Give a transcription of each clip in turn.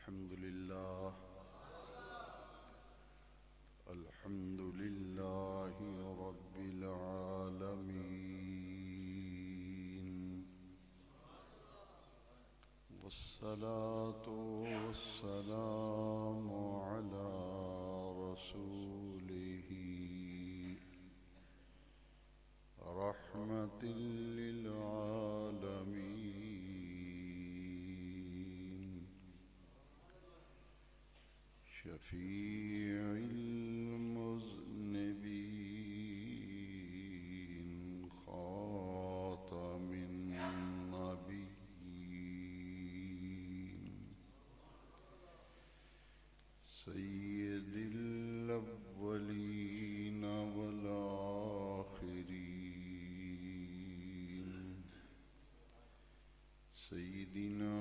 الحمد لله الحمد لله رب العالمين والصلاة والسلام على رسوله رحمة للعالمين شفيع المذنبين خاتم النبيين سيد الأولين والآخرين سيدنا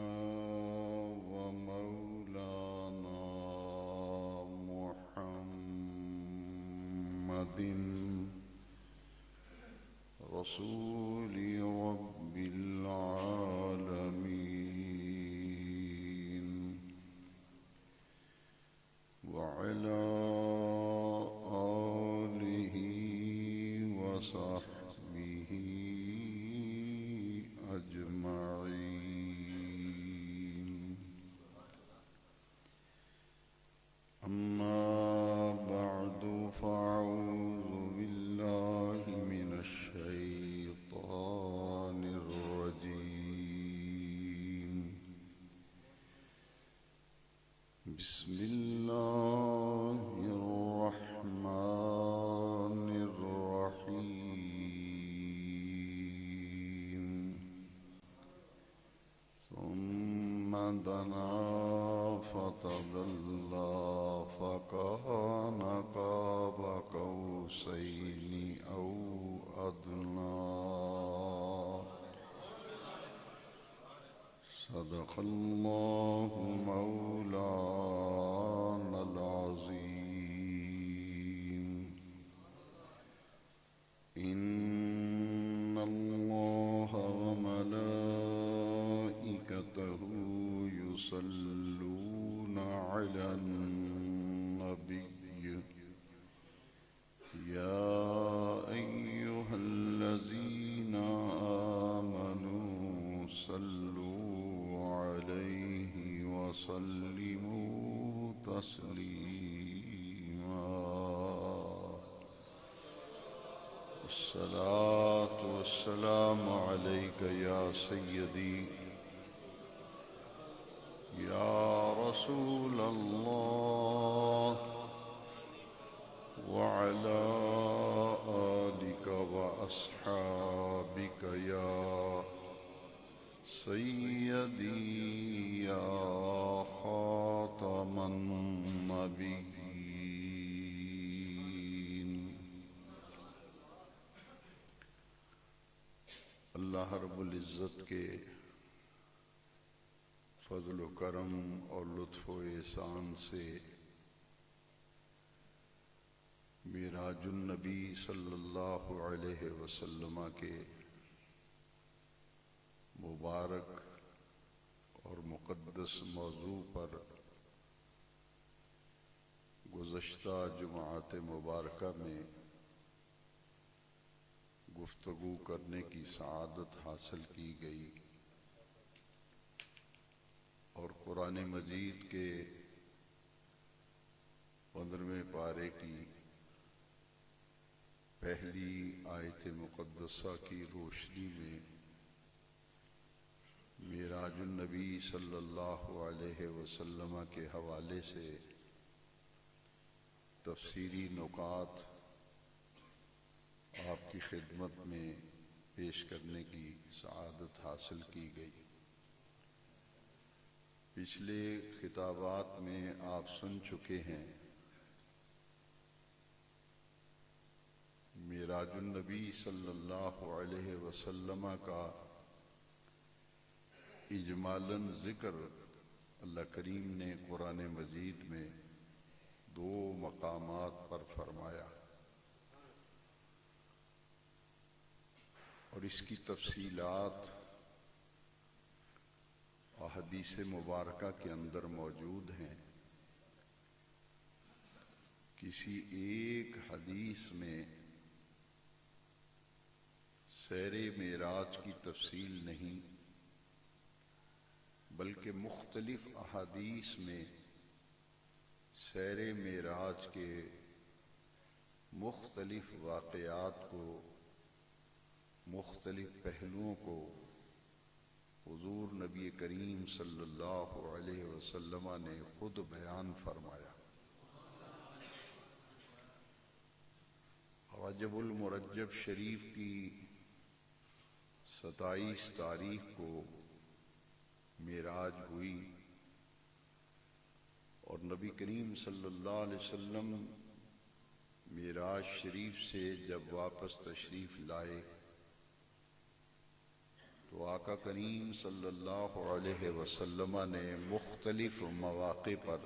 ومولانا محمد رسول رب العالمين وعلى آله وصحبه أجمعين. أما بعد فأعوذ بالله من الشيطان الرجيم. بسم الله الرحمن الرحيم. ثم دنا فتدلى فكان قاب قوسين أو أدنى. صدق الله مولانا العظيم. إن الله وملائكته يصلون على النبي يا أيها الذين آمنوا صلوا عليه وسلموا تسليما. الصلاة والسلام عليك يا سيدي يا رسول الله وعلى آلك وأصحابك يا سيدي يا خاتم النبيين. اللہ رب العزت کے فضل و کرم اور لطف و احسان سے معراج النبی صلی اللہ علیہ وسلم کے مبارک اور مقدس موضوع پر گزشتہ جمعات مبارکہ میں گفتگو کرنے کی سعادت حاصل کی گئی اور قرآن مجید کے 15ویں پارے کی پہلی آیت مقدسہ کی روشنی میں معراج النبی صلی اللہ علیہ وسلم کے حوالے سے تفسیری نکات آپ کی خدمت میں پیش کرنے کی سعادت حاصل کی گئی. پچھلے خطابات میں آپ سن چکے ہیں معراج النبی صلی اللہ علیہ وسلم کا اجمالاً ذکر اللہ کریم نے قرآن مجید میں 2 مقامات پر فرمایا اور اس کی تفصیلات احادیث مبارکہ کے اندر موجود ہیں۔ کسی ایک حدیث میں سیر معراج کی تفصیل نہیں، بلکہ مختلف احادیث میں سیر معراج کے مختلف واقعات کو، مختلف پہلوؤں کو حضور نبی کریم صلی اللہ علیہ وسلم نے خود بیان فرمایا۔ رجب المرجب شریف کی 27 تاریخ کو معراج ہوئی، اور نبی کریم صلی اللہ علیہ وسلم معراج شریف سے جب واپس تشریف لائے تو آقا کریم صلی اللہ علیہ وسلم نے مختلف مواقع پر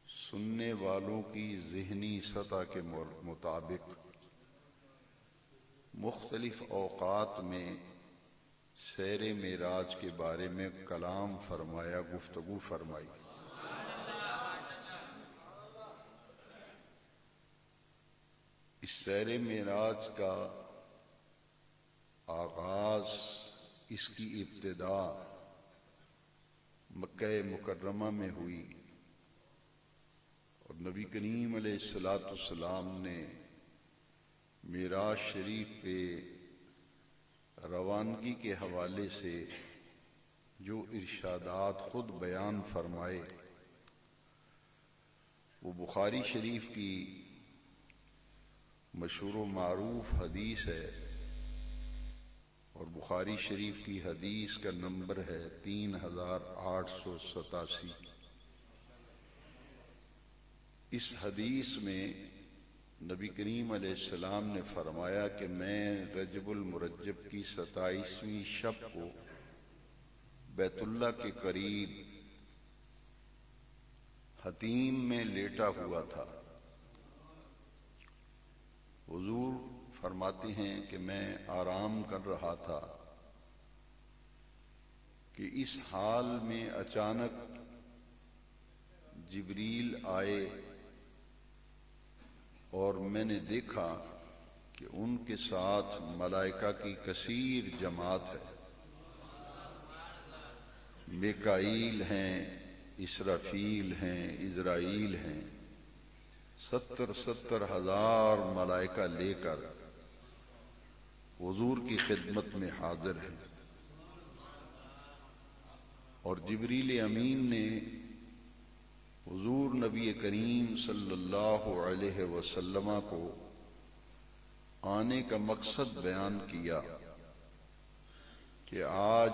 سننے والوں کی ذہنی سطح کے مطابق مختلف اوقات میں سیر معراج کے بارے میں کلام فرمایا، گفتگو فرمائی۔ اس سیر معراج کا آغاز، اس کی ابتدا مکہ مکرمہ میں ہوئی، اور نبی کریم علیہ السلام نے معراج شریف پہ روانگی کے حوالے سے جو ارشادات خود بیان فرمائے وہ بخاری شریف کی مشہور و معروف حدیث ہے، اور بخاری شریف کی حدیث کا نمبر ہے 3887۔ اس حدیث میں نبی کریم علیہ السلام نے فرمایا کہ میں رجب المرجب کی 27ویں شب کو بیت اللہ کے قریب حتیم میں لیٹا ہوا تھا۔ حضور فرماتے ہیں کہ میں آرام کر رہا تھا کہ اس حال میں اچانک جبریل آئے، اور میں نے دیکھا کہ ان کے ساتھ ملائکہ کی کثیر جماعت ہے۔ میکائیل ہیں، اسرافیل ہیں، عزرائیل ہیں، 70 ہزار ملائکہ لے کر حضور کی خدمت میں حاضر ہیں، اور جبریل امین نے حضور نبی کریم صلی اللہ علیہ وسلم کو آنے کا مقصد بیان کیا کہ آج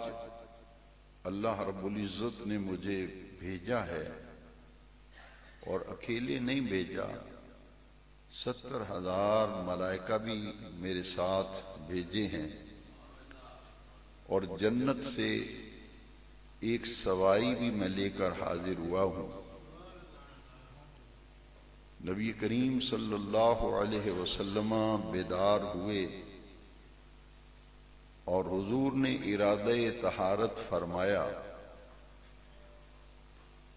اللہ رب العزت نے مجھے بھیجا ہے، اور اکیلے نہیں بھیجا، 70 ہزار ملائکہ بھی میرے ساتھ بھیجے ہیں، اور جنت سے ایک سواری بھی میں لے کر حاضر ہوا ہوں۔ نبی کریم صلی اللہ علیہ وسلم بیدار ہوئے، اور حضور نے ارادہ طہارت فرمایا۔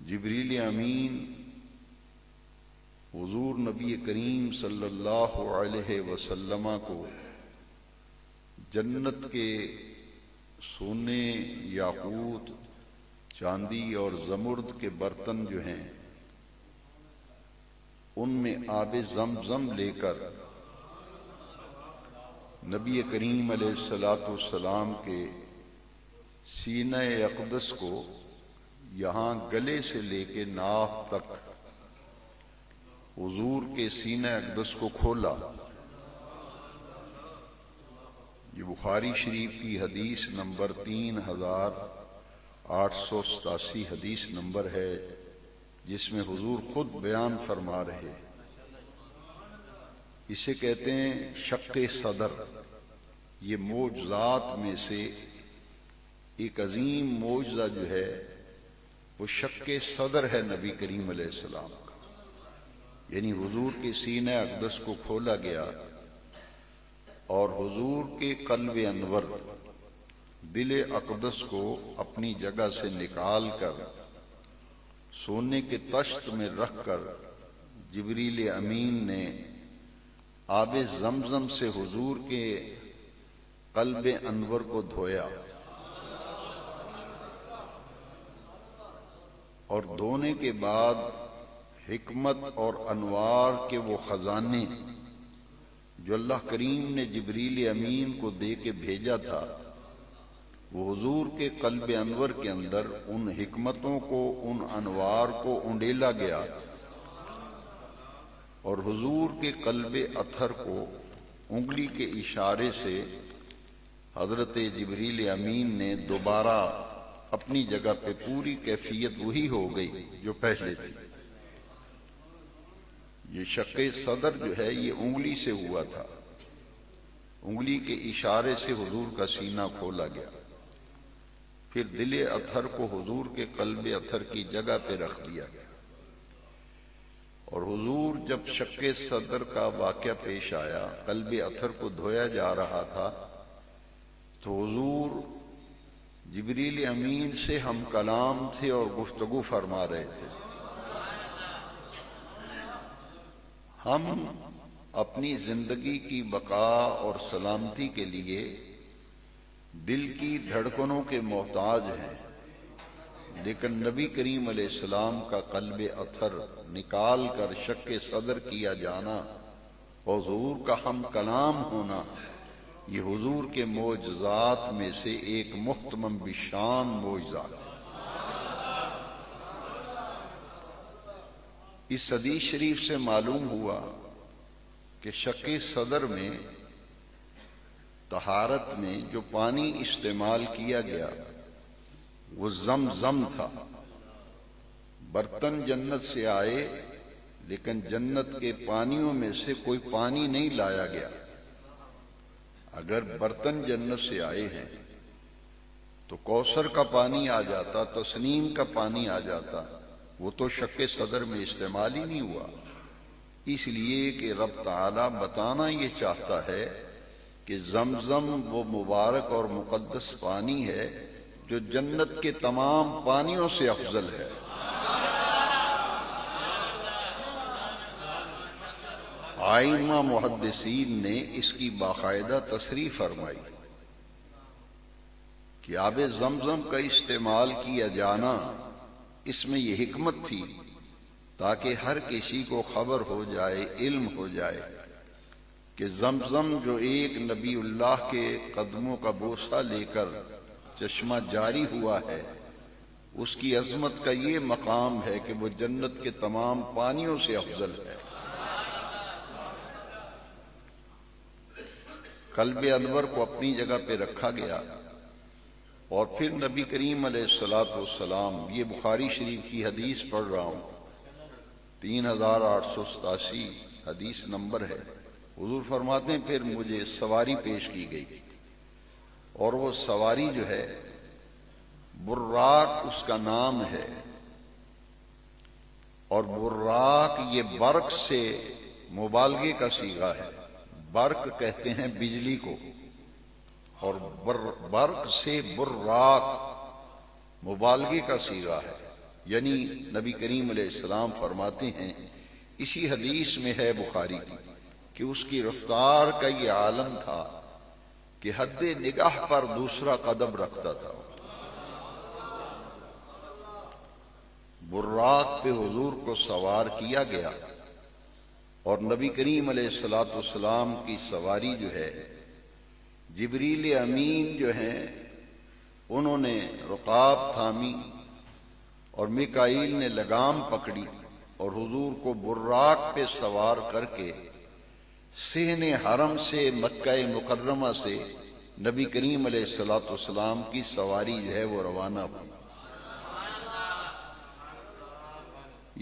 جبریل امین حضور نبی کریم صلی اللہ علیہ وسلم کو جنت کے سونے، یاقوت، چاندی اور زمرد کے برتن جو ہیں ان میں آب زمزم لے کر نبی کریم علیہ السلام کے سینہ اقدس کو یہاں گلے سے لے کے ناف تک حضور کے سینہ اقدس کو کھولا۔ یہ بخاری شریف کی حدیث نمبر 3887 حدیث نمبر ہے، جس میں حضور خود بیان فرما رہے۔ اسے کہتے ہیں شق صدر۔ یہ معجزات میں سے ایک عظیم معجزہ جو ہے وہ شق صدر ہے نبی کریم علیہ السلام کا، یعنی حضور کے سینہ اقدس کو کھولا گیا، اور حضور کے قلب انور دل اقدس کو اپنی جگہ سے نکال کر سونے کے طشت میں رکھ کر جبریل امین نے آب زمزم سے حضور کے قلب انور کو دھویا، اور دھونے کے بعد حکمت اور انوار کے وہ خزانے جو اللہ کریم نے جبریل امین کو دے کے بھیجا تھا، وہ حضور کے قلب انور کے اندر ان حکمتوں کو، ان انوار کو انڈیلا گیا، اور حضور کے قلب اطہر کو انگلی کے اشارے سے حضرت جبریل امین نے دوبارہ اپنی جگہ پہ، پوری کیفیت وہی ہو گئی جو پہلے تھی۔ یہ شق صدر جو ہے یہ انگلی سے ہوا تھا، انگلی کے اشارے سے حضور کا سینہ کھولا گیا، پھر دل اطہر کو حضور کے قلب اطہر کی جگہ پہ رکھ دیا گیا، اور حضور جب شق صدر کا واقعہ پیش آیا، قلب اطہر کو دھویا جا رہا تھا، تو حضور جبریل امین سے ہم کلام تھے اور گفتگو فرما رہے تھے۔ ہم اپنی زندگی کی بقا اور سلامتی کے لیے دل کی دھڑکنوں کے محتاج ہیں، لیکن نبی کریم علیہ السلام کا قلب اطہر نکال کر شق صدر کیا جانا اور حضور کا ہم کلام ہونا، یہ حضور کے معجزات میں سے ایک محتمم بشان معجزہ ہے۔ اس حدیث شریف سے معلوم ہوا کہ شق صدر میں طہارت میں جو پانی استعمال کیا گیا وہ زمزم تھا۔ برتن جنت سے آئے لیکن جنت کے پانیوں میں سے کوئی پانی نہیں لایا گیا۔ اگر برتن جنت سے آئے ہیں تو کوثر کا پانی آ جاتا، تسنیم کا پانی آ جاتا، وہ تو شق صدر میں استعمال ہی نہیں ہوا، اس لیے کہ رب تعالی بتانا یہ چاہتا ہے کہ زمزم وہ مبارک اور مقدس پانی ہے جو جنت کے تمام پانیوں سے افضل ہے۔ ائمہ محدثین نے اس کی باقاعدہ تصریح فرمائی کہ آب زمزم کا استعمال کیا جانا، اس میں یہ حکمت تھی تاکہ ہر کسی کو خبر ہو جائے، علم ہو جائے کہ زمزم جو ایک نبی اللہ کے قدموں کا بوسہ لے کر چشمہ جاری ہوا ہے، اس کی عظمت کا یہ مقام ہے کہ وہ جنت کے تمام پانیوں سے افضل ہے۔ قلب انور کو اپنی جگہ پہ رکھا گیا، اور پھر نبی کریم علیہ السلام، یہ بخاری شریف کی حدیث پڑھ رہا ہوں، 3887 حدیث نمبر ہے۔ حضور فرماتے ہیں پھر مجھے سواری پیش کی گئی، اور وہ سواری جو ہے براق اس کا نام ہے، اور براق یہ برق سے مبالغے کا صیغہ ہے۔ برق کہتے ہیں بجلی کو، اور برق سے براق مبالغے کا صیغہ ہے، یعنی نبی کریم علیہ السلام فرماتے ہیں، اسی حدیث میں ہے بخاری کی، کہ اس کی رفتار کا یہ عالم تھا کہ حد نگاہ پر دوسرا قدم رکھتا تھا۔ براق پہ حضور کو سوار کیا گیا، اور نبی کریم علیہ السلام کی سواری جو ہے، جبریل امین جو ہیں انہوں نے رقاب تھامی اور میکائیل نے لگام پکڑی، اور حضور کو براق پہ سوار کر کے صحن حرم سے، مکہ مکرمہ سے نبی کریم علیہ السلام کی سواری جو ہے وہ روانہ ہوئی۔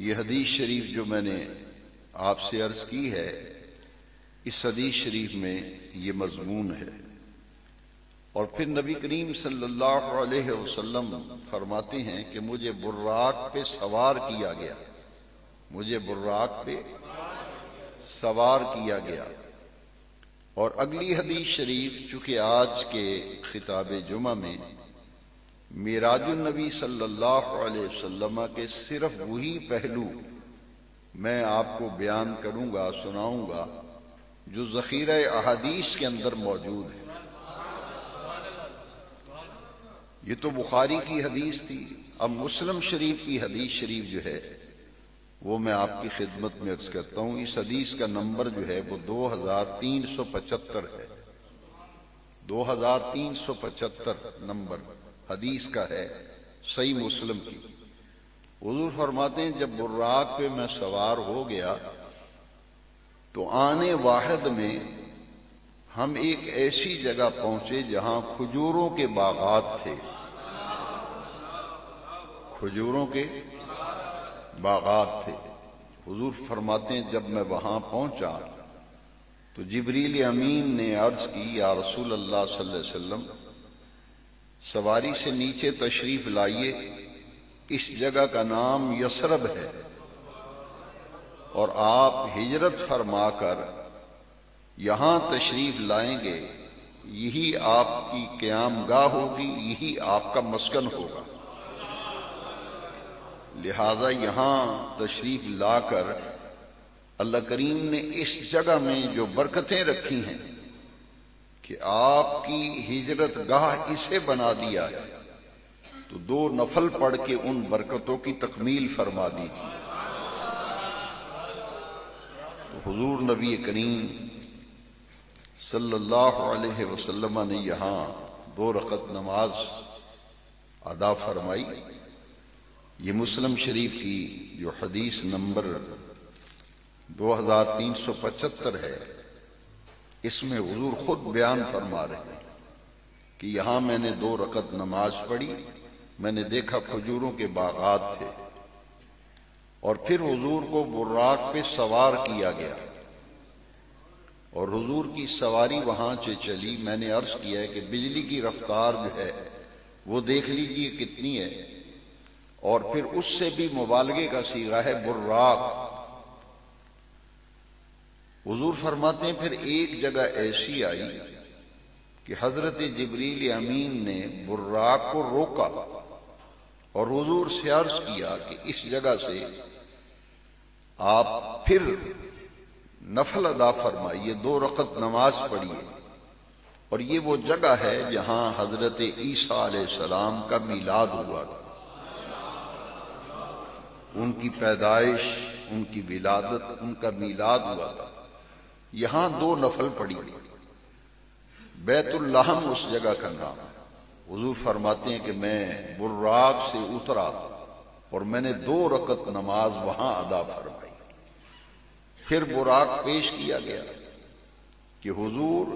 یہ حدیث شریف جو میں نے آپ سے عرض کی ہے، اس حدیث شریف میں یہ مضمون ہے۔ اور پھر نبی کریم صلی اللہ علیہ وسلم فرماتے ہیں کہ مجھے براق پہ سوار کیا گیا، مجھے براق پہ سوار کیا گیا، اور اگلی حدیث شریف، چونکہ آج کے خطاب جمعہ میں معراج النبی صلی اللہ علیہ وسلم کے صرف وہی پہلو میں آپ کو بیان کروں گا، سناؤں گا جو ذخیرہ احادیث کے اندر موجود ہے۔ یہ تو بخاری کی حدیث تھی، اب مسلم شریف کی حدیث شریف جو ہے وہ میں آپ کی خدمت میں عرض کرتا ہوں۔ اس حدیث کا نمبر جو ہے وہ 2375 ہے، 2375 نمبر حدیث کا ہے، صحیح مسلم کی۔ حضور فرماتے ہیں جب براق پہ میں سوار ہو گیا تو آنے واحد میں ہم ایک ایسی جگہ پہنچے جہاں کھجوروں کے باغات تھے، کھجوروں کے باغات تھے۔ حضور فرماتے ہیں جب میں وہاں پہنچا تو جبریل امین نے عرض کی، یا رسول اللہ صلی اللہ علیہ وسلم سواری سے نیچے تشریف لائیے، اس جگہ کا نام یثرب ہے اور آپ ہجرت فرما کر یہاں تشریف لائیں گے، یہی آپ کی قیام گاہ ہوگی، یہی آپ کا مسکن ہوگا، لہذا یہاں تشریف لا کر اللہ کریم نے اس جگہ میں جو برکتیں رکھی ہیں کہ آپ کی ہجرت گاہ اسے بنا دیا ہے، تو 2 نفل پڑھ کے ان برکتوں کی تکمیل فرما دیجیے۔ تو حضور نبی کریم صلی اللہ علیہ وسلم نے یہاں 2 رکعت نماز ادا فرمائی۔ یہ مسلم شریف کی جو حدیث نمبر 2375 ہے، اس میں حضور خود بیان فرما رہے ہیں کہ یہاں میں نے 2 رکعت نماز پڑھی، میں نے دیکھا کھجوروں کے باغات تھے، اور پھر حضور کو براق پہ سوار کیا گیا اور حضور کی سواری وہاں سے چلی۔ میں نے عرض کیا ہے کہ بجلی کی رفتار جو ہے وہ دیکھ لیجئے کتنی ہے، اور پھر اس سے بھی مبالغے کا صیغہ ہے براق۔ حضور فرماتے ہیں پھر ایک جگہ ایسی آئی کہ حضرت جبریل امین نے براق کو روکا اور حضور سے عرض کیا کہ اس جگہ سے آپ پھر نفل ادا فرمائیے، 2 رکعت نماز پڑھیے، اور یہ وہ جگہ ہے جہاں حضرت عیسیٰ علیہ السلام کا میلاد ہوا تھا، ان کی پیدائش، ان کی ولادت، ان کا میلاد ہوا تھا۔ یہاں 2 نفل پڑھی، بیت اللحم اس جگہ کا نام۔ حضور فرماتے ہیں کہ میں براق سے اترا اور میں نے 2 رکعت نماز وہاں ادا فرمائی۔ پھر براق پیش کیا گیا کہ حضور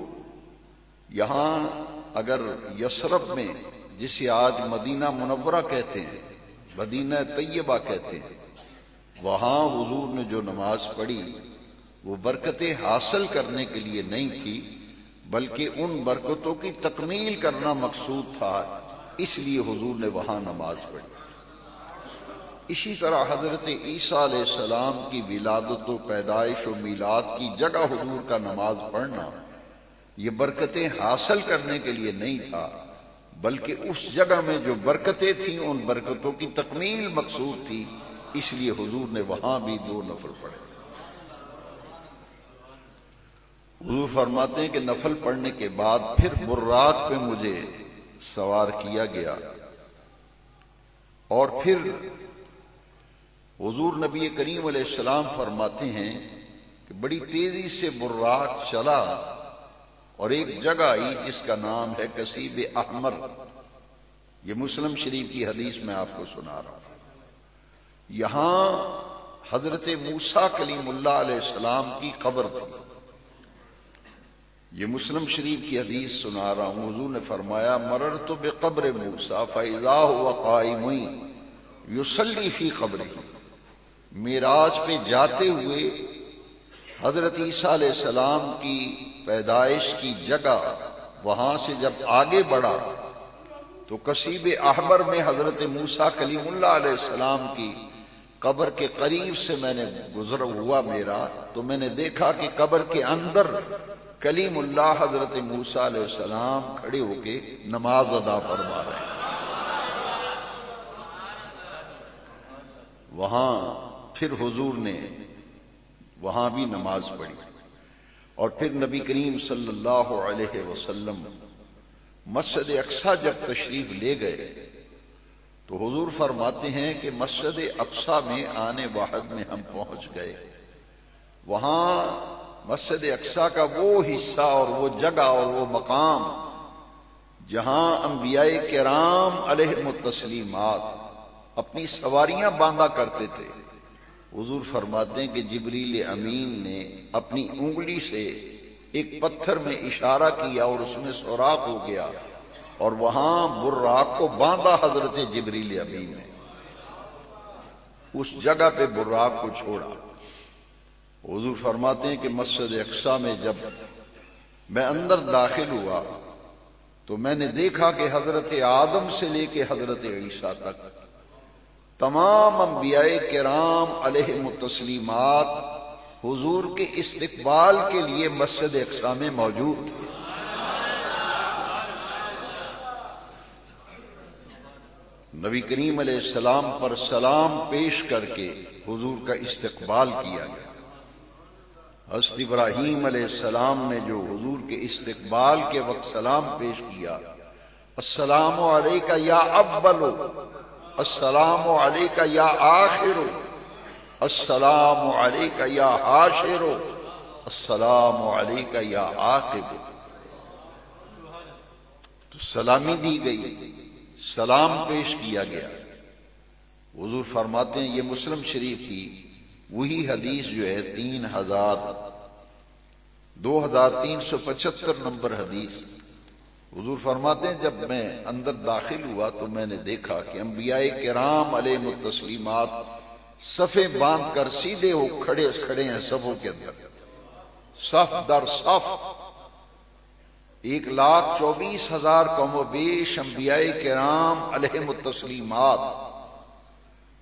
یہاں اگر یثرب میں، جسے آج مدینہ منورہ کہتے ہیں، مدینہ طیبہ کہتے ہیں، وہاں حضور نے جو نماز پڑھی وہ برکتیں حاصل کرنے کے لیے نہیں تھی، بلکہ ان برکتوں کی تکمیل کرنا مقصود تھا، اس لیے حضور نے وہاں نماز پڑھی۔ اسی طرح حضرت عیسیٰ علیہ السلام کی ولادت و پیدائش و میلاد کی جگہ حضور کا نماز پڑھنا یہ برکتیں حاصل کرنے کے لیے نہیں تھا، بلکہ اس جگہ میں جو برکتیں تھیں ان برکتوں کی تکمیل مقصود تھی، اس لیے حضور نے وہاں بھی 2 نفل پڑھے۔ حضور فرماتے ہیں کہ نفل پڑھنے کے بعد پھر براق پہ مجھے سوار کیا گیا، اور پھر حضور نبی کریم علیہ السلام فرماتے ہیں کہ بڑی تیزی سے براق چلا اور ایک جگہ آئی جس کا نام ہے کثیب احمر۔ یہ مسلم شریف کی حدیث میں آپ کو سنا رہا ہوں۔ یہاں حضرت موسیٰ کلیم اللہ علیہ السلام کی قبر تھی۔ یہ مسلم شریف کی حدیث سنا رہا ہوں۔ حضور نے فرمایا مررت بقبر موسیٰ فاذا هو قائم یصلی فی قبرہ۔ معراج پہ جاتے ہوئے حضرت عیسیٰ علیہ السلام کی پیدائش کی جگہ وہاں سے جب آگے بڑھا تو کثیب احمر میں حضرت موسیٰ کلیم اللہ علیہ السلام کی قبر کے قریب سے میں نے گزر ہوا میرا تو میں نے دیکھا کہ قبر کے اندر کلیم اللہ حضرت موسیٰ علیہ السلام کھڑے ہو کے نماز ادا فرما رہے ہیں۔ وہاں پھر حضور نے وہاں بھی نماز پڑھی، اور پھر نبی کریم صلی اللہ علیہ وسلم مسجد اقصیٰ جب تشریف لے گئے تو حضور فرماتے ہیں کہ مسجد اقصیٰ میں آنے واحد میں ہم پہنچ گئے۔ وہاں مسجد اقصیٰ کا وہ حصہ اور وہ جگہ اور وہ مقام جہاں انبیاء کرام علیہم التسلیمات اپنی سواریاں باندھا کرتے تھے، حضور فرماتے ہیں کہ جبریل امین نے اپنی انگلی سے ایک پتھر میں اشارہ کیا اور اس میں سوراخ ہو گیا، اور وہاں براق کو باندھا حضرت جبریل امین نے، اس جگہ پہ براق کو چھوڑا۔ حضور فرماتے ہیں کہ مسجد اقصیٰ میں جب میں اندر داخل ہوا تو میں نے دیکھا کہ حضرت آدم سے لے کے حضرت عیسیٰ تک تمام انبیاء کرام علیہم التسلیمات حضور کے استقبال کے لیے مسجد اقصیٰ میں موجود تھے۔ نبی کریم علیہ السلام پر سلام پیش کر کے حضور کا استقبال کیا گیا۔ حضرت ابراہیم علیہ السلام نے جو حضور کے استقبال کے وقت سلام پیش کیا، السلام علیکہ یا اول، السلام علیکہ یا آخر، السلام علیکہ یا حاشر، السلام علیکہ یا عاقب، تو سلامی دی گئی، سلام پیش کیا گیا۔ حضور فرماتے ہیں، یہ مسلم شریف کی وہی حدیث جو ہے 2375 نمبر حدیث، حضور فرماتے ہیں جب میں اندر داخل ہوا تو میں نے دیکھا کہ انبیاء کرام علیہم التسلیمات صفیں باندھ کر سیدھے ہو کھڑے ہیں صفوں کے اندر، صف در صف، 1,24,000 کم و بیش انبیاء کرام علیہم التسلیمات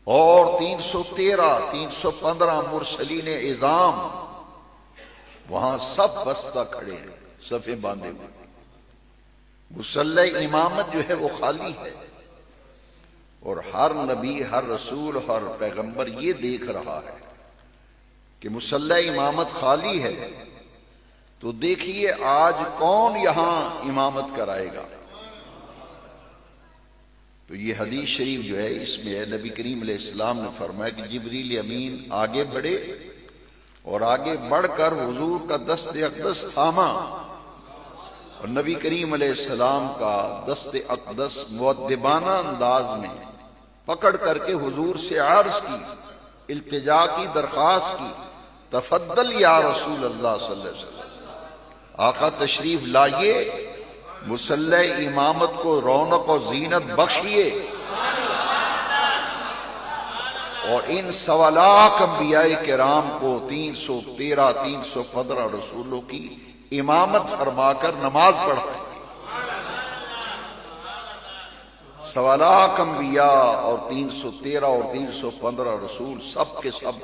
اور 315 مرسلین اعظام وہاں سب بستہ کھڑے ہیں، صفیں باندھے ہوئے۔ مصلی امامت جو ہے وہ خالی ہے، اور ہر نبی، ہر رسول، ہر پیغمبر یہ دیکھ رہا ہے کہ مصلی امامت خالی ہے، تو دیکھیے آج کون یہاں امامت کرائے گا۔ تو یہ حدیث شریف جو ہے اس میں ہے، نبی کریم علیہ السلام نے فرمایا کہ جبریل امین آگے بڑھے اور آگے بڑھ کر حضور کا دست اقدس تھاما، اور نبی کریم علیہ السلام کا دست اقدس مؤدبانہ انداز میں پکڑ کر کے حضور سے عرض کی، التجا کی، درخواست کی، تفضل یا رسول اللہ صلی اللہ علیہ وسلم، آقا تشریف لائیے، مصلی امامت کو رونق و زینت بخشیے، اور ان 1.25 لاکھ انبیاء کرام کو 315 رسولوں کی امامت فرما کر نماز پڑھائیں۔ 1.25 لاکھ انبیاء اور 313 اور 315 رسول سب کے سب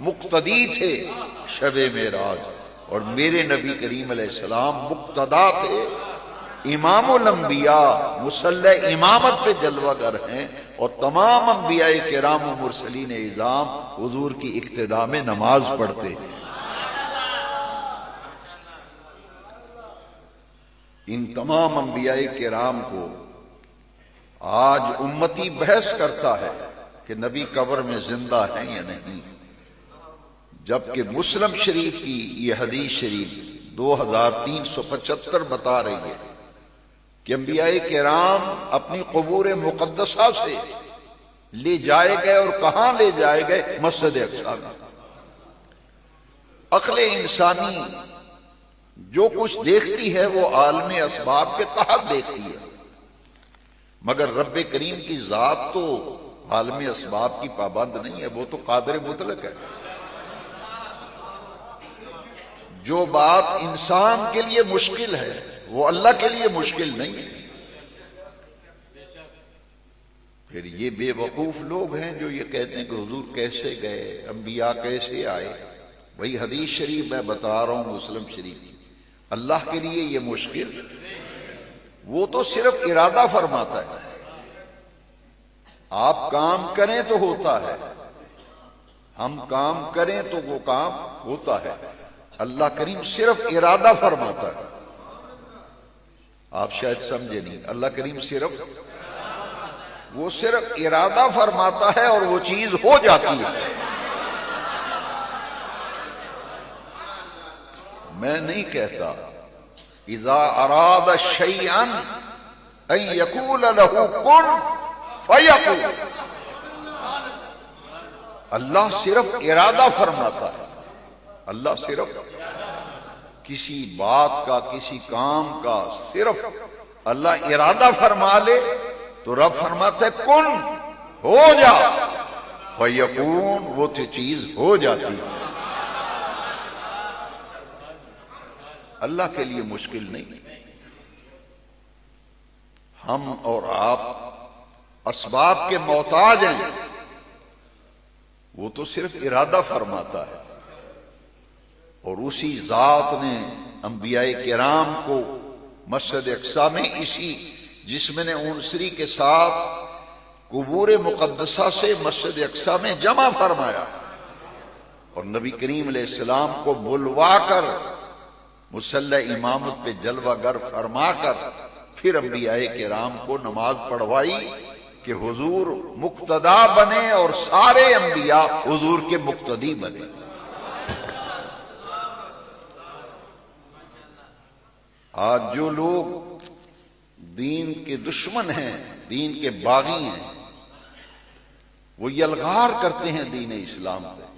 مقتدی تھے شب معراج، اور میرے نبی کریم علیہ السلام مقتدا تھے، امام الانبیاء، مصلی امامت پہ جلوہ گر ہیں، اور تمام انبیاء کرام و مرسلین اعظام حضور کی اقتداء میں نماز پڑھتے ہیں۔ ان تمام انبیاء کرام کو آج امتی بحث کرتا ہے کہ نبی قبر میں زندہ ہیں یا نہیں، جبکہ مسلم شریف کی یہ حدیث شریف 2375 بتا رہی ہے کہ انبیاء کرام اپنی قبور مقدسہ سے لے جائے گئے، اور کہاں لے جائے گئے؟ مسجد اقصیٰ میں۔ عقل انسانی جو کچھ دیکھتی ہے وہ عالم اسباب کے تحت دیکھتی ہے، مگر رب کریم کی ذات تو عالم اسباب کی پابند نہیں ہے، وہ تو قادر مطلق ہے۔ جو بات انسان کے لیے مشکل ہے وہ اللہ کے لیے مشکل نہیں ہے۔ پھر یہ بے وقوف لوگ ہیں جو یہ کہتے ہیں کہ حضور کیسے گئے، انبیاء کیسے آئے؟ وہی حدیث شریف میں بتا رہا ہوں، مسلم شریف کی، اللہ کے لیے یہ مشکل، وہ تو صرف ارادہ فرماتا ہے، آپ کام کریں تو ہوتا ہے، ہم کام کریں تو وہ کام ہوتا ہے، اللہ کریم صرف ارادہ فرماتا ہے۔ آپ شاید سمجھے نہیں، اللہ کریم صرف ارادہ فرماتا ہے اور وہ چیز ہو جاتی ہے۔ میں نہیں کہتا اذا اراد شیئا ان یقول له کن فیکون، اللہ صرف ارادہ فرماتا ہے، اللہ صرف کسی بات کا، کسی کام کا صرف اللہ ارادہ فرما لے تو رب فرماتا ہے کن، ہو جا، فیکون، وہ چیز ہو جاتی ہے۔ اللہ کے لیے مشکل نہیں، ہم اور آپ اسباب کے محتاج ہیں، وہ تو صرف ارادہ فرماتا ہے۔ اور اسی ذات نے انبیاء کرام کو مسجد اقصی میں اسی جسم عنصری کے ساتھ قبور مقدسہ سے مسجد اقصی میں جمع فرمایا، اور نبی کریم علیہ السلام کو بلوا کر مصلی امامت پہ جلوہ گر فرما کر پھر انبیاء کرام کو نماز پڑھوائی کہ حضور مقتدا بنے اور سارے انبیاء حضور کے مقتدی بنے۔ آج جو لوگ دین کے دشمن ہیں، دین کے باغی ہیں، وہ یلغار کرتے ہیں دین اسلام پہ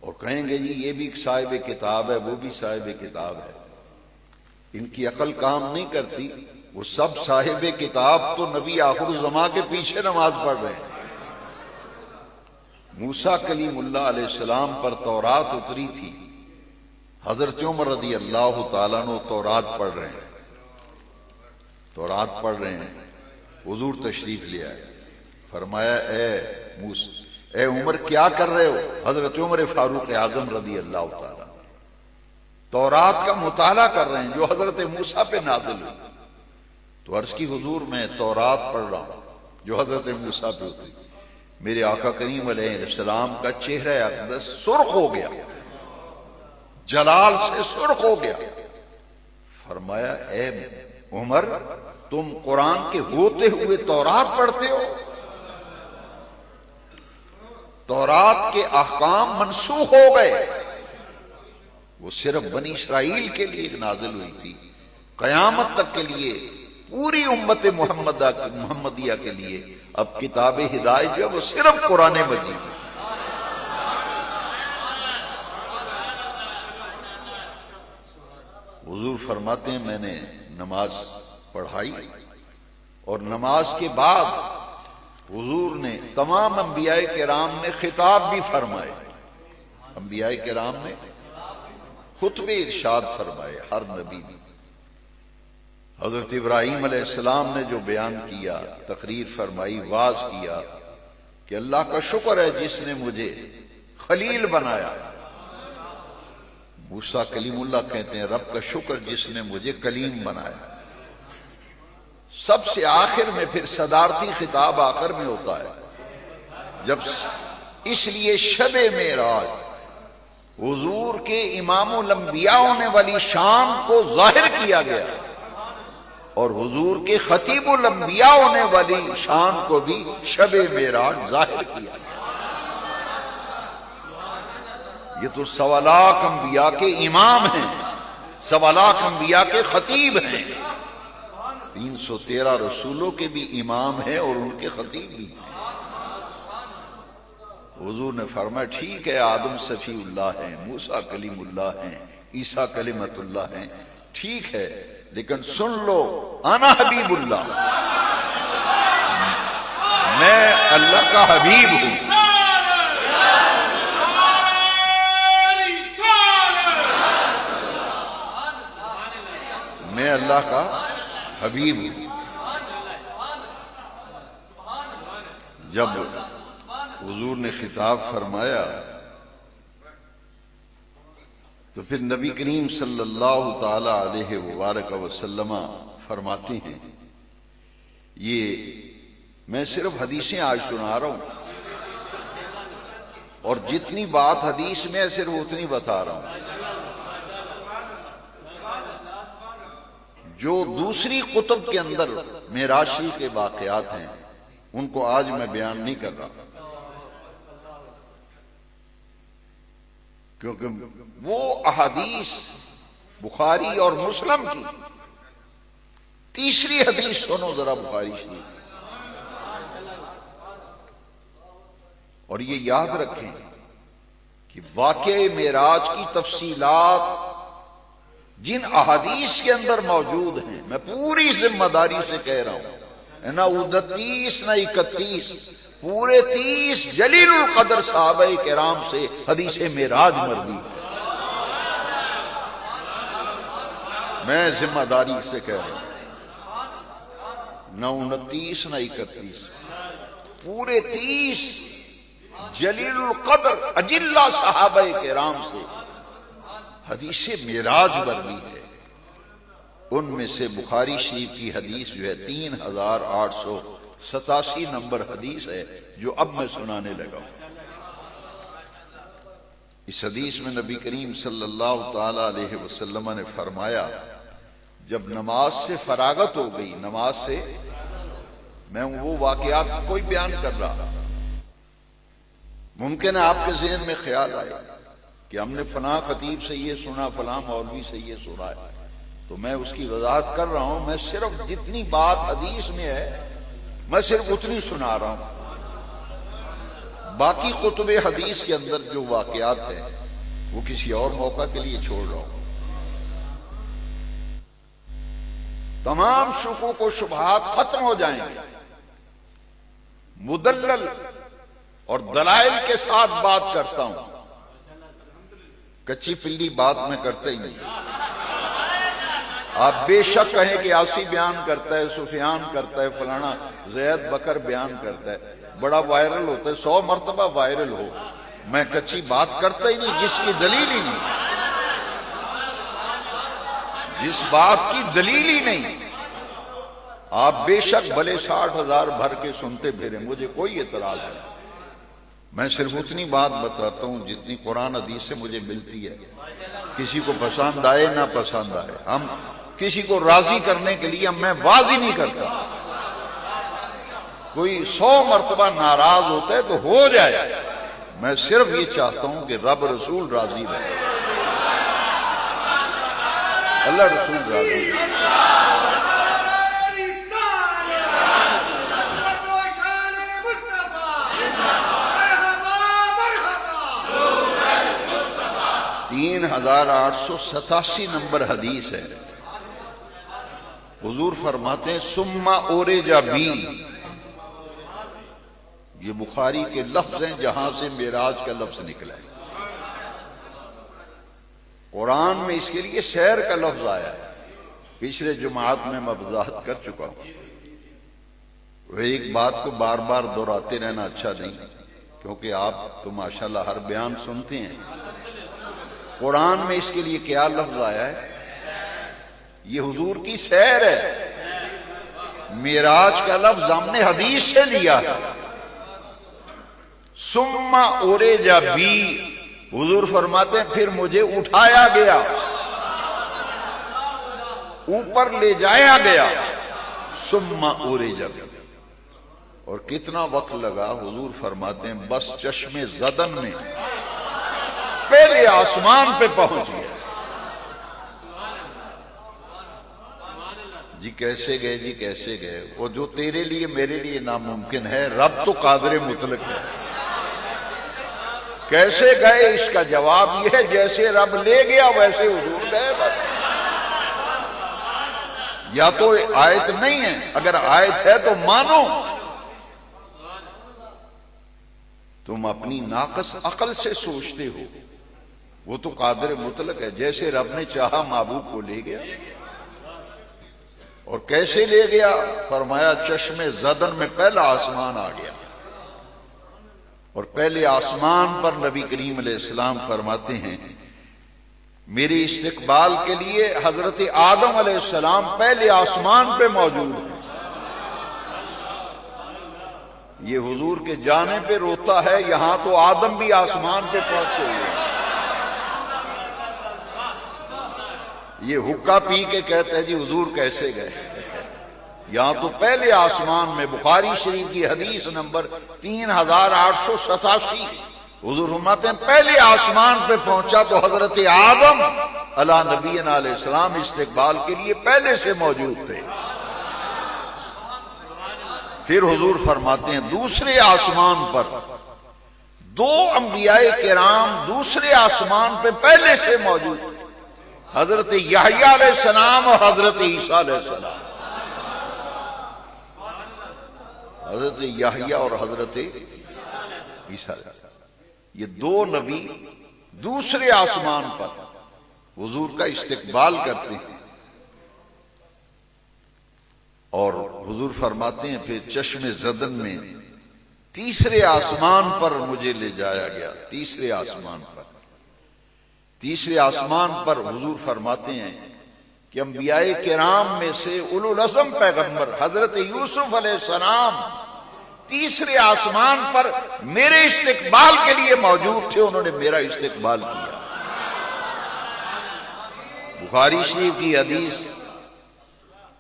اور کہیں گے جی یہ بھی صاحب کتاب ہے، وہ بھی صاحب کتاب ہے۔ ان کی عقل کام نہیں کرتی، وہ سب صاحب کتاب تو نبی آخر الزماں کے پیچھے نماز پڑھ رہے ہیں۔ موسیٰ کلیم اللہ علیہ السلام پر تورات اتری تھی، حضرت عمر رضی اللہ تعالیٰ عنہ تورات پڑھ رہے ہیں، تورات پڑھ رہے ہیں، حضور تشریف لے آئے، فرمایا اے عمر کیا کر رہے ہو؟ حضرت عمر فاروق اعظم رضی اللہ تعالیٰ تورات کا مطالعہ کر رہے ہیں جو حضرت موسیٰ پہ نازل ہوئی۔ تو عرض کی حضور میں تورات پڑھ رہا ہوں جو حضرت موسیٰ پہ اتری۔ میرے آقا کریم علیہ السلام کا چہرہ اقدس سرخ ہو گیا، جلال سے سرخ ہو گیا۔ فرمایا اے عمر تم قرآن کے ہوتے ہوئے تورات پڑھتے ہو؟ تورات کے احکام منسوخ ہو گئے، وہ صرف بنی اسرائیل کے لیے نازل ہوئی تھی، قیامت تک کے لیے پوری امت محمدیہ کے لیے اب کتاب ہدایت جو وہ صرف قرآن مجید ہے۔ حضور فرماتے ہیں میں نے نماز پڑھائی اور نماز کے بعد حضور نے تمام انبیاء کرام نے خطاب بھی فرمائے، انبیاء کرام نے خطبے ارشاد فرمائے، ہر نبی نے۔ حضرت ابراہیم علیہ السلام نے جو بیان کیا، تقریر فرمائی، واعظ کیا کہ اللہ کا شکر ہے جس نے مجھے خلیل بنایا۔ موسیٰ کلیم اللہ کہتے ہیں رب کا شکر جس نے مجھے کلیم بنایا۔ سب سے آخر میں پھر صدارتی خطاب آخر میں ہوتا ہے، جب اس لیے شب معراج حضور کے امام الانبیاء ہونے والی شان کو ظاہر کیا گیا اور حضور کے خطیب الانبیاء ہونے والی شان کو بھی شب معراج ظاہر کیا گیا۔ یہ تو 1.25 لاکھ انبیاء کے امام ہیں، 1.25 لاکھ انبیاء کے خطیب ہیں، 313 رسولوں کے بھی امام ہیں اور ان کے خطیب بھی ہیں۔ حضور نے فرمایا ٹھیک ہے آدم صفی اللہ ہیں، موسیٰ کلیم اللہ ہیں، عیسیٰ کلمت اللہ ہیں، ٹھیک ہے، لیکن سن لو انا حبیب اللہ، میں اللہ کا حبیب ہوں، میں اللہ کا حبیب ہوں۔ جب حضور نے خطاب فرمایا تو پھر نبی کریم صلی اللہ تعالی علیہ وبارک وسلم فرماتے ہیں، یہ میں صرف حدیثیں آج سنا رہا ہوں اور جتنی بات حدیث میں ہے صرف اتنی بتا رہا ہوں، جو دوسری کتب کے اندر معراج کے واقعات ہیں ان کو آج میں بیان نہیں کر رہا، کیونکہ وہ احادیث بخاری اور مسلم کی تیسری حدیث سنو ذرا بخاری شریف، اور یہ یاد رکھیں کہ واقع معراج کی تفصیلات جن احادیث کے اندر موجود ہیں، میں پوری ذمہ داری سے کہہ رہا ہوں، نہ 29 نہ 31، پورے 30 جلیل القدر صحابہ کرام سے حدیث معراج مروی، میں ذمہ داری سے کہہ رہا ہوں، نہ 29 نہ 31، پورے 30 جلیل القدر اجلہ صحابہ کرام سے حدیث معراج مروی ہے۔ ان میں سے بخاری شریف کی حدیث جو ہے 3887 نمبر حدیث ہے جو اب میں سنانے لگا ہوں۔ اس حدیث میں نبی کریم صلی اللہ تعالی علیہ وسلم نے فرمایا، جب نماز سے فراغت ہو گئی، نماز سے میں وہ واقعات کوئی بیان کر رہا، ممکن ہے آپ کے ذہن میں خیال آئے کہ ہم نے فلاں خطیب سے یہ سنا، فلاں مولوی سے یہ سنا ہے، تو میں اس کی وضاحت کر رہا ہوں، میں صرف جتنی بات حدیث میں ہے میں صرف اتنی سنا رہا ہوں، باقی کتب حدیث کے اندر جو واقعات ہیں وہ کسی اور موقع کے لیے چھوڑ رہا ہوں۔ تمام شکوک و شبہات ختم ہو جائیں گے، مدلل اور دلائل کے ساتھ بات کرتا ہوں، کچی پلی بات میں کرتا ہی نہیں۔ آپ بے شک کہیں کہ آسی بیان کرتا ہے، سفیان کرتا ہے، فلانا زید بکر بیان کرتا ہے، بڑا وائرل ہوتا ہے، 100 مرتبہ وائرل ہو، میں کچی بات کرتا ہی نہیں جس کی دلیل ہی نہیں، جس بات کی دلیل ہی نہیں۔ آپ بے شک بھلے 60,000 بھر کے سنتے پھریں، مجھے کوئی اعتراض نہیں، میں صرف اتنی بات بتاتا ہوں جتنی قرآن حدیث سے مجھے ملتی ہے، کسی کو پسند آئے نہ پسند آئے، ہم کسی کو راضی کرنے کے لیے میں واضح نہیں کرتا، کوئی 100 مرتبہ ناراض ہوتا ہے تو ہو جائے، میں صرف یہ چاہتا ہوں کہ رب رسول راضی رہے، اللہ رسول راضی رہے۔ 3887 نمبر حدیث ہے، حضور فرماتے ہیں ثم اورج بی، یہ بخاری کے لفظ ہیں جہاں سے معراج کا لفظ نکلا ہے، قرآن میں اس کے لیے سیر کا لفظ آیا ہے، پچھلے جماعت میں وضاحت کر چکا ہوں، وہ ایک بات کو بار بار دہراتے رہنا اچھا نہیں، کیونکہ آپ تو ماشاءاللہ ہر بیان سنتے ہیں۔ قرآن میں اس کے لیے کیا لفظ آیا ہے؟ یہ حضور کی سیر ہے، معراج کا لفظ ہم نے حدیث سے لیا ہے۔ ثم اورج بی، حضور فرماتے ہیں پھر مجھے اٹھایا گیا، اوپر لے جایا گیا، ثم اورج بی، اور کتنا وقت لگا؟ حضور فرماتے ہیں بس چشم زدن میں پہلے آسمان پہ پہنچ گیا۔ جی کیسے گئے، جی کیسے گئے؟ وہ جو تیرے لیے میرے لیے ناممکن ہے، رب تو قادر مطلق ہے۔ کیسے گئے اس کا جواب یہ ہے جیسے رب لے گیا ویسے حضور گئے بس۔ یا تو آیت نہیں ہے، اگر آیت ہے تو مانو، تم اپنی ناقص عقل سے سوچتے ہو، وہ تو قادر مطلق ہے، جیسے رب نے چاہا محبوب کو لے گیا۔ اور کیسے لے گیا؟ فرمایا چشم زدن میں پہلا آسمان آ گیا، اور پہلے آسمان پر نبی کریم علیہ السلام فرماتے ہیں میرے استقبال کے لیے حضرت آدم علیہ السلام پہلے آسمان پہ موجود ہیں. یہ حضور کے جانے پہ روتا ہے، یہاں تو آدم بھی آسمان پہ پہنچے ہوئے ہیں. یہ حقہ پی کے کہتا ہے جی حضور کیسے گئے. یہاں تو پہلے آسمان میں بخاری شریف کی حدیث نمبر 3887 حضور فرماتے ہیں پہلے آسمان پہ پہنچا تو حضرت آدم علیہ نبینا علیہ السلام استقبال کے لیے پہلے سے موجود تھے. پھر حضور فرماتے ہیں دوسرے آسمان پر دو انبیاء کرام دوسرے آسمان پہ پہلے سے موجود تھے، حضرت یحییٰ علیہ السلام اور حضرت عیسیٰ علیہ السلام. حضرت یحییٰ اور حضرت عیسیٰ علیہ السلام، یہ دو نبی دوسرے آسمان پر حضور کا استقبال کرتے ہیں. اور حضور فرماتے ہیں پھر چشم زدن میں تیسرے آسمان پر مجھے لے جایا گیا. تیسرے آسمان پر حضور فرماتے ہیں کہ انبیاء کرام میں سے اولو العزم پیغمبر حضرت یوسف علیہ السلام تیسرے آسمان پر میرے استقبال کے لیے موجود تھے، انہوں نے میرا استقبال کیا. بخاری شریف کی حدیث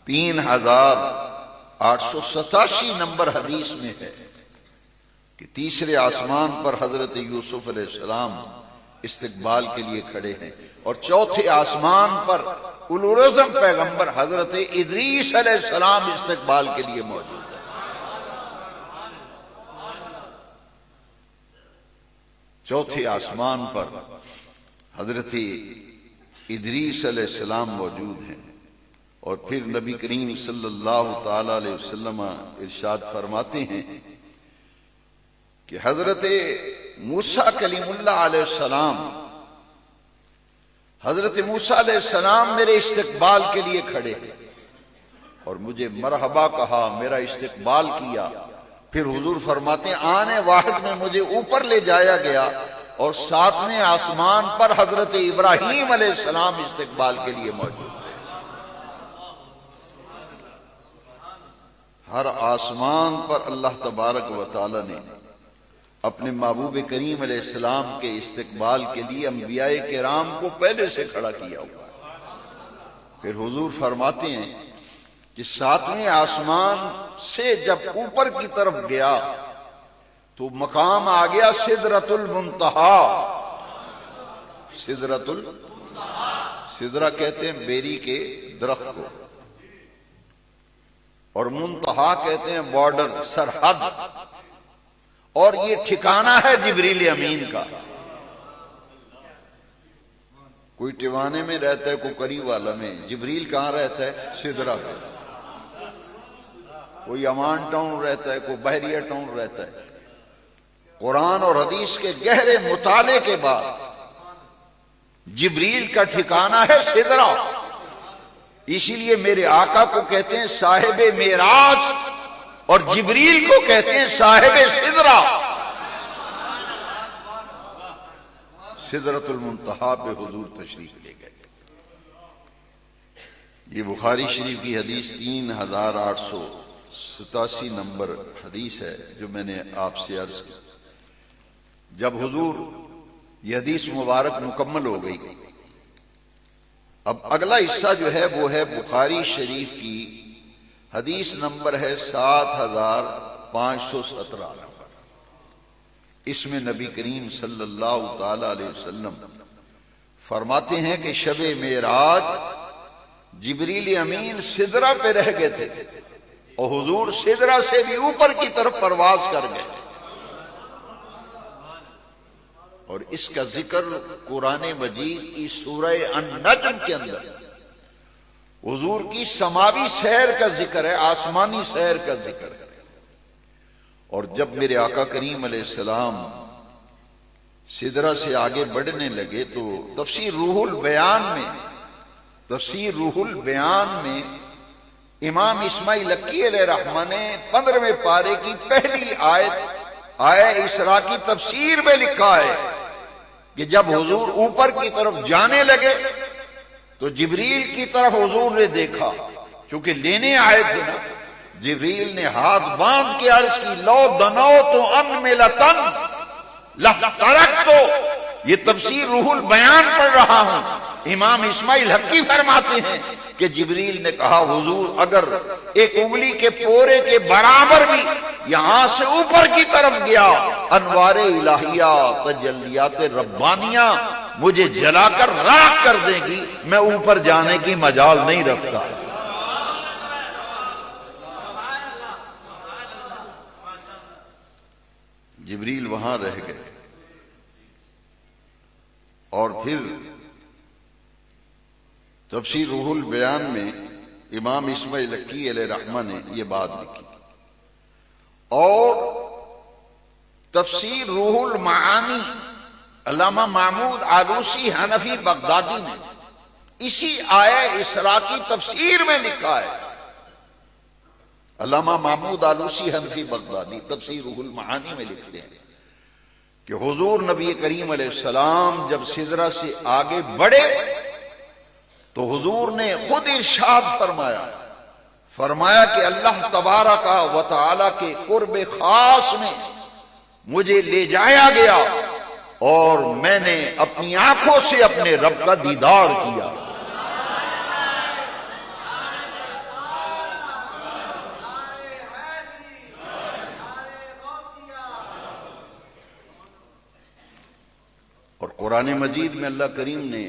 3887 نمبر حدیث میں ہے کہ تیسرے آسمان پر حضرت یوسف علیہ السلام استقبال کے لیے کھڑے ہیں، اور چوتھے آسمان پر اولو العزم پیغمبر حضرت ادریس علیہ السلام استقبال کے لیے موجود ہیں. چوتھے آسمان پر حضرت ادریس علیہ السلام موجود ہیں. اور پھر نبی کریم صلی اللہ تعالی علیہ وسلم ارشاد فرماتے ہیں کہ حضرت موسیٰ کلیم اللہ علیہ السلام حضرت موسیٰ علیہ السلام میرے استقبال کے لیے کھڑے ہیں اور مجھے مرحبا کہا، میرا استقبال کیا. پھر حضور فرماتے ہیں آنے واحد میں مجھے اوپر لے جایا گیا اور ساتویں آسمان پر حضرت ابراہیم علیہ السلام استقبال کے لیے موجود ہیں. ہر آسمان پر اللہ تبارک و تعالی نے اپنے محبوب کریم علیہ السلام کے استقبال کے لیے انبیاء کرام کو پہلے سے کھڑا کیا ہوا. پھر حضور فرماتے ہیں کہ ساتویں آسمان سے جب اوپر کی طرف گیا تو مقام آ گیا سدرۃ المنتہا. سدرہ کہتے ہیں بیری کے درخت کو، اور منتہا کہتے ہیں بارڈر، سرحد. اور یہ ٹھکانہ ہے جبریل امین کا. کوئی ٹیوانے میں رہتا ہے، کوئی کری والا میں. جبریل کہاں رہتا ہے؟ سدرہ پہ. کوئی امان ٹاؤن رہتا ہے، کوئی بحریہ ٹاؤن رہتا ہے. قرآن اور حدیث کے گہرے مطالعے کے بعد جبریل کا ٹھکانہ ہے سدرہ. اسی لیے میرے آقا کو کہتے ہیں صاحب معراج اور جبریل کو کہتے ہیں صاحب سدرہ. سدرۃ المنتہا پہ حضور تشریف لے گئے. یہ بخاری شریف کی حدیث 3887 نمبر حدیث ہے جو میں نے آپ سے عرض کی. جب حضور یہ حدیث مبارک مکمل ہو گئی، اب اگلا حصہ جو ہے وہ ہے بخاری شریف کی حدیث نمبر ہے 7517 نمبر. اس میں نبی کریم صلی اللہ تعالی علیہ وسلم فرماتے ہیں کہ شب معراج جبریل امین سدرہ پہ رہ گئے تھے اور حضور سدرہ سے بھی اوپر کی طرف پرواز کر گئے. اور اس کا ذکر قرآن مجید کی سورہ النجم کے اندر حضور کی سماوی سیر کا ذکر ہے، آسمانی سیر کا ذکر ہے. اور جب میرے آقا کریم علیہ السلام سدرہ سے آگے بڑھنے لگے تو تفسیر روح البیان میں امام اسماعیل لکی علیہ رحمہ نے 15ویں پارے کی پہلی آیت آیہ اسراء کی تفسیر میں لکھا ہے کہ جب حضور اوپر کی طرف جانے لگے تو جبریل کی طرف حضور نے دیکھا، چونکہ لینے آئے تھے نا، جبریل نے ہاتھ باندھ کے عرض کی لو دنوت انملتن لترکتو، یہ تفسیر روح البیان پڑھ رہا ہوں۔ امام اسماعیل حقی فرماتے ہیں کہ جبریل نے کہا حضور اگر ایک انگلی کے پورے کے برابر بھی یہاں سے اوپر کی طرف گیا، انوار الہیہ تجلیات ربانیہ مجھے جلا کر راکھ کر دے گی، میں اوپر جانے کی مجال نہیں رکھتا۔ جبریل وہاں رہ گئے، اور پھر تفسیر روح البیان میں امام اسماعیل حقی علیہ رحمہ نے یہ بات لکھی، اور تفسیر روح المعانی علامہ محمود آلوسی حنفی بغدادی نے اسی آیہ اسراء کی تفسیر میں لکھا ہے۔ علامہ محمود آلوسی حنفی بغدادی تفسیر روح المعانی میں لکھتے ہیں کہ حضور نبی کریم علیہ السلام جب سدرہ سے آگے بڑھے تو حضور نے خود ارشاد فرمایا کہ اللہ تبارک و تعالی کے قرب خاص میں مجھے لے جایا گیا اور میں نے اپنی آنکھوں سے اپنے رب کا دیدار کیا۔ اور قرآن مجید میں اللہ کریم نے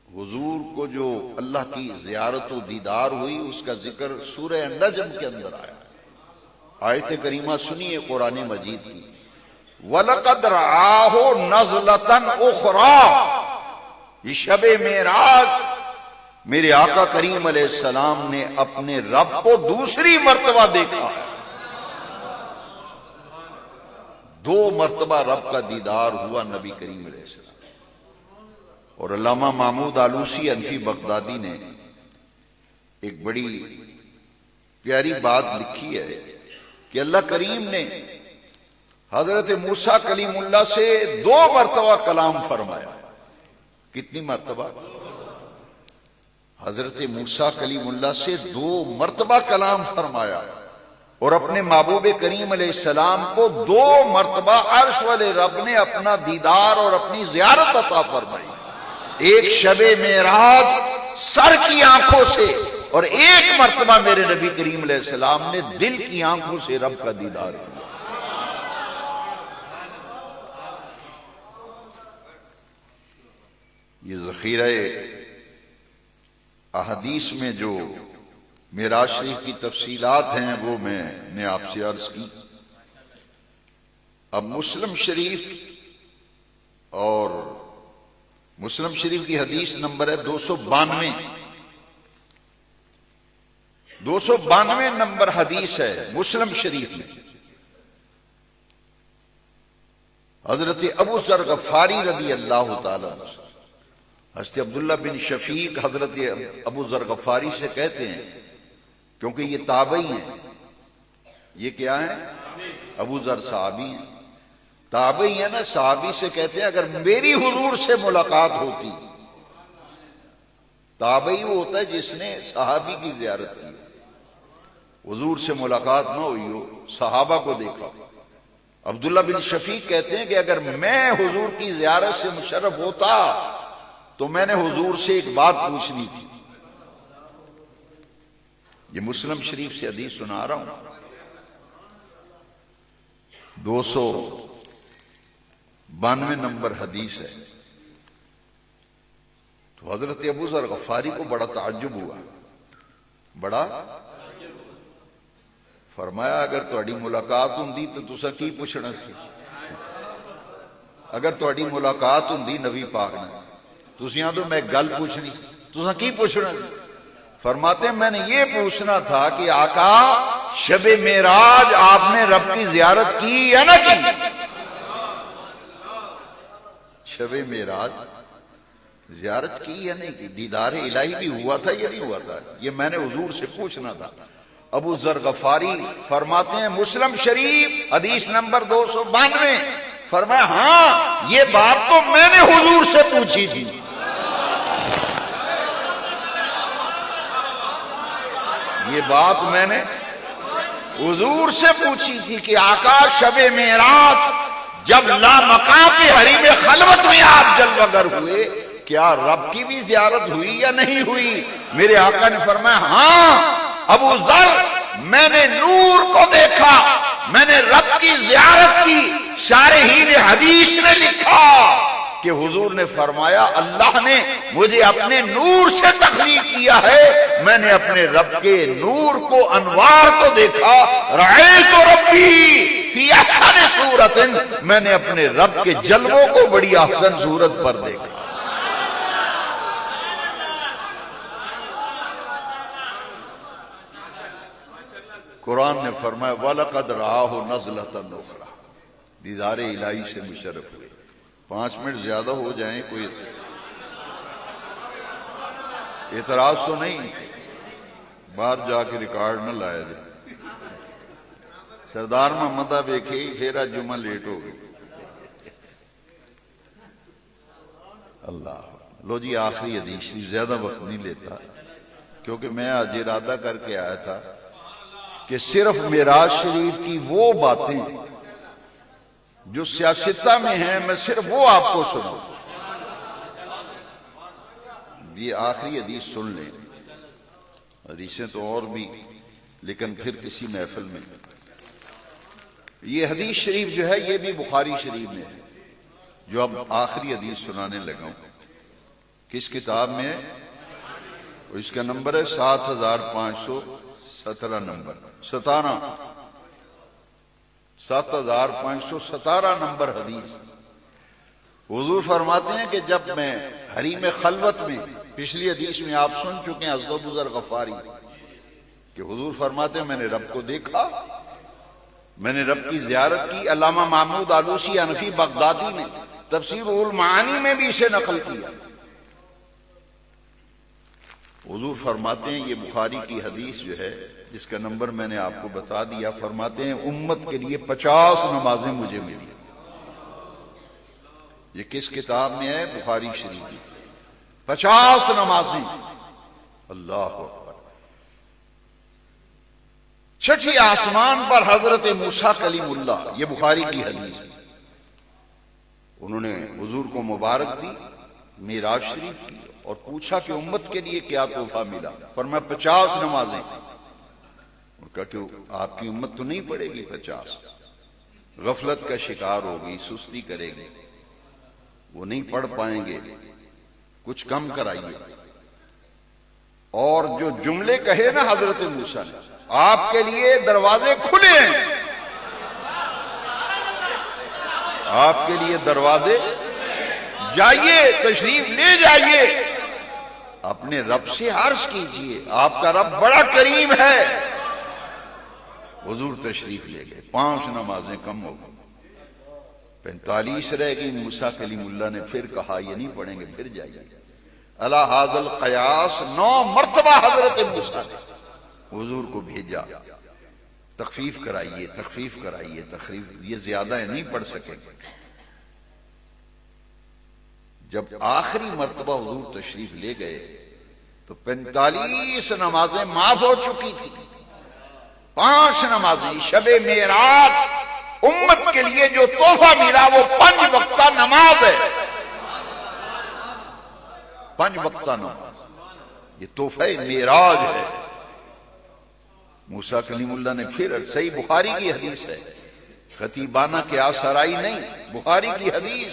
حضور کو جو اللہ کی زیارت و دیدار ہوئی اس کا ذکر سورہ نجم کے اندر آیا۔ آیت کریمہ سنیے قرآن مجید کی، وَلَقَدْ رَآهُ نَزْلَةً أُخْرَىٰ، یہ شب معراج میرے آقا کریم علیہ السلام نے اپنے رب کو دوسری مرتبہ دیکھا، دو مرتبہ رب کا دیدار ہوا نبی کریم علیہ السلام۔ اور علامہ محمود آلوسی حنفی بغدادی نے ایک بڑی پیاری بات لکھی ہے کہ اللہ کریم نے حضرت موسیٰ کلیم اللہ سے دو مرتبہ کلام فرمایا۔ کتنی مرتبہ؟ حضرت موسیٰ کلیم اللہ سے دو مرتبہ کلام فرمایا، اور اپنے محبوب کریم علیہ السلام کو دو مرتبہ عرش والے رب نے اپنا دیدار اور اپنی زیارت عطا فرمائی، ایک شب معراج سر کی آنکھوں سے، اور ایک مرتبہ میرے نبی کریم علیہ السلام نے دل کی آنکھوں سے رب کا دیدار کیا۔ یہ ذخیرہ احادیث میں جو معراج شریف کی تفصیلات ہیں وہ میں نے آپ سے عرض کی۔ اب مسلم شریف، اور مسلم شریف کی حدیث نمبر ہے 292 نمبر حدیث ہے مسلم شریف میں۔ حضرت ابو ذر غفاری رضی اللہ تعالی عنہ، حضرت عبداللہ بن شفیق حضرت ابو ذر غفاری سے کہتے ہیں، کیونکہ یہ تابعی ہیں، یہ کیا ہیں؟ ابو ذر صحابی ہیں، تابعی ہیں نا، صحابی سے کہتے ہیں اگر میری حضور سے ملاقات ہوتی، تابعی وہ ہوتا ہے جس نے صحابی کی زیارت کی، حضور سے ملاقات نہ ہوئی ہو، صحابہ کو دیکھا۔ عبداللہ بن شفیق کہتے ہیں کہ اگر میں حضور کی زیارت سے مشرف ہوتا تو میں نے حضور سے ایک بات پوچھنی تھی۔ یہ مسلم شریف سے حدیث سنا رہا ہوں، 292 نمبر حدیث ہے۔ تو حضرت ابو ذر غفاری کو بڑا تعجب ہوا، بڑا فرمایا اگر تہاڈی ملاقات ہوندی تو تساں کی پوچھنا سی؟ اگر تہاڈی ملاقات ہوندی نبی پاک نے، تسیاں تو میں گل پوچھنی، تساں کی پوچھنا سی؟ فرماتے ہیں میں نے یہ پوچھنا تھا کہ آقا شب معراج آپ نے رب کی زیارت کی یا نہ کی؟ شب معراج زیارت کی یا نہیں کی؟ دیدار الہی بھی ہوا تھا یا نہیں ہوا تھا؟ یہ میں نے حضور سے پوچھنا تھا۔ ابو ذر غفاری فرماتے ہیں مسلم شریف حدیث نمبر 292، فرمایا ہاں یہ بات تو میں نے حضور سے پوچھی تھی. یہ بات میں نے حضور سے پوچھی تھی کہ آقا شب معراج جب لامقام پہ حریم خلوت میں آپ جلوہ گر ہوئے، کیا رب کی بھی زیارت ہوئی یا نہیں ہوئی؟ میرے آقا نے فرمایا ہاں ابو ذر، میں نے نور کو دیکھا، میں نے رب کی زیارت کی. شارحین حدیث نے لکھا کہ حضور نے فرمایا اللہ نے مجھے اپنے نور سے تخلیق کیا ہے، میں نے اپنے رب کے نور کو، انوار کو دیکھا. رأیت ربی فی احسن صورت، میں نے اپنے رب کے جلووں کو بڑی احسن صورت پر دیکھا. قرآن نے فرمایا وَلَقَدْ رَآهُ نَزْلَةً أُخْرَىٰ، دیدار الہی سے مشرف ہوئے. 5 منٹ زیادہ ہو جائیں، کوئی اعتراض تو نہیں؟ باہر جا کے ریکارڈ نہ لایا جائے. سردار محمد ویکھے پھر آج جمعہ لیٹ ہو گئی. اللہ لو جی آخری حدیث، زیادہ وقت نہیں لیتا کیونکہ میں آج ارادہ کر کے آیا تھا کہ صرف معراج شریف کی وہ باتیں جو سیاستہ میں ہیں میں صرف وہ آپ کو سناؤں. یہ آخری حدیث سن لیں، حدیثیں تو اور بھی لیکن پھر کسی محفل میں. یہ حدیث شریف جو ہے یہ بھی بخاری شریف میں ہے جو اب آخری حدیث سنانے لگا ہوں. کس کتاب میں ہے؟ اس کا نمبر ہے 7517 نمبر 7517 نمبر حدیث. حضور فرماتے ہیں کہ جب میں حریم خلوت میں، پچھلی حدیث میں آپ سن چکے ہیں حضرت ابو ذر غفاری کہ حضور فرماتے ہیں میں نے رب کو دیکھا، میں نے رب کی زیارت کی. علامہ محمود آلوسی حنفی بغدادی نے تفسیر المعانی میں بھی اسے نقل کیا. حضور فرماتے ہیں، یہ بخاری کی حدیث جو ہے جس کا نمبر میں نے آپ کو بتا دیا، فرماتے ہیں امت کے لیے 50 نمازیں مجھے ملی. یہ کس کتاب میں ہے؟ بخاری شریف کی. 50 نمازیں. اللہ اکبر. چھٹی آسمان پر حضرت موسیٰ کلیم اللہ، یہ بخاری کی حدیث ہے، انہوں نے حضور کو مبارک دی معراج شریف کی اور پوچھا کہ امت کے لیے کیا تحفہ ملا. فرمایا 50 نمازیں. اور کہا کہ آپ کی امت تو نہیں پڑے گی 50، غفلت کا شکار ہوگی، سستی کرے گی، وہ نہیں پڑھ پائیں گے، کچھ کم کرائیے. اور جو جملے کہے نا حضرت موسیٰ نے، آپ کے لیے دروازے کھلے ہیں، آپ کے لیے دروازے، جائیے تشریف لے جائیے، اپنے رب سے عرض کیجئے، آپ کا رب بڑا کریم ہے. حضور تشریف لے گئے. 5 نمازیں کم ہو گئی، 45 رہ گئی. موسیٰ کلیم اللہ نے پھر کہا یہ نہیں پڑھیں گے، پھر جائیے. علی ھذا القیاس 9 مرتبہ حضرت موسیٰ نے حضور کو بھیجا، تخفیف کرائیے، تخفیف کرائیے، تخفیف، یہ زیادہ ہے نہیں پڑھ سکے. جب آخری مرتبہ حضور تشریف لے گئے تو 45 نمازیں معاف ہو چکی تھی. 5 نمازیں. شب معراج امت کے لیے جو تحفہ ملا وہ 5 وقتہ نماز ہے. 5 وقتہ نماز، یہ تحفہ معراج ہے. موسیٰ کلیم اللہ نے پھر، صحیح بخاری کی حدیث ہے، خطیبانہ کے آسرائی نہیں، بخاری کی حدیث.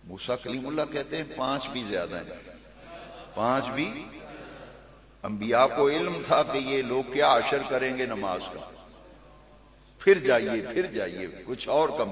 موسیٰ کلیم اللہ کہتے ہیں 5 بھی زیادہ ہیں، 5 بھی. انبیاء کو علم تھا کہ یہ لوگ کیا عشر کریں گے نماز کا، پھر جائیے، پھر جائیے، کچھ اور کم.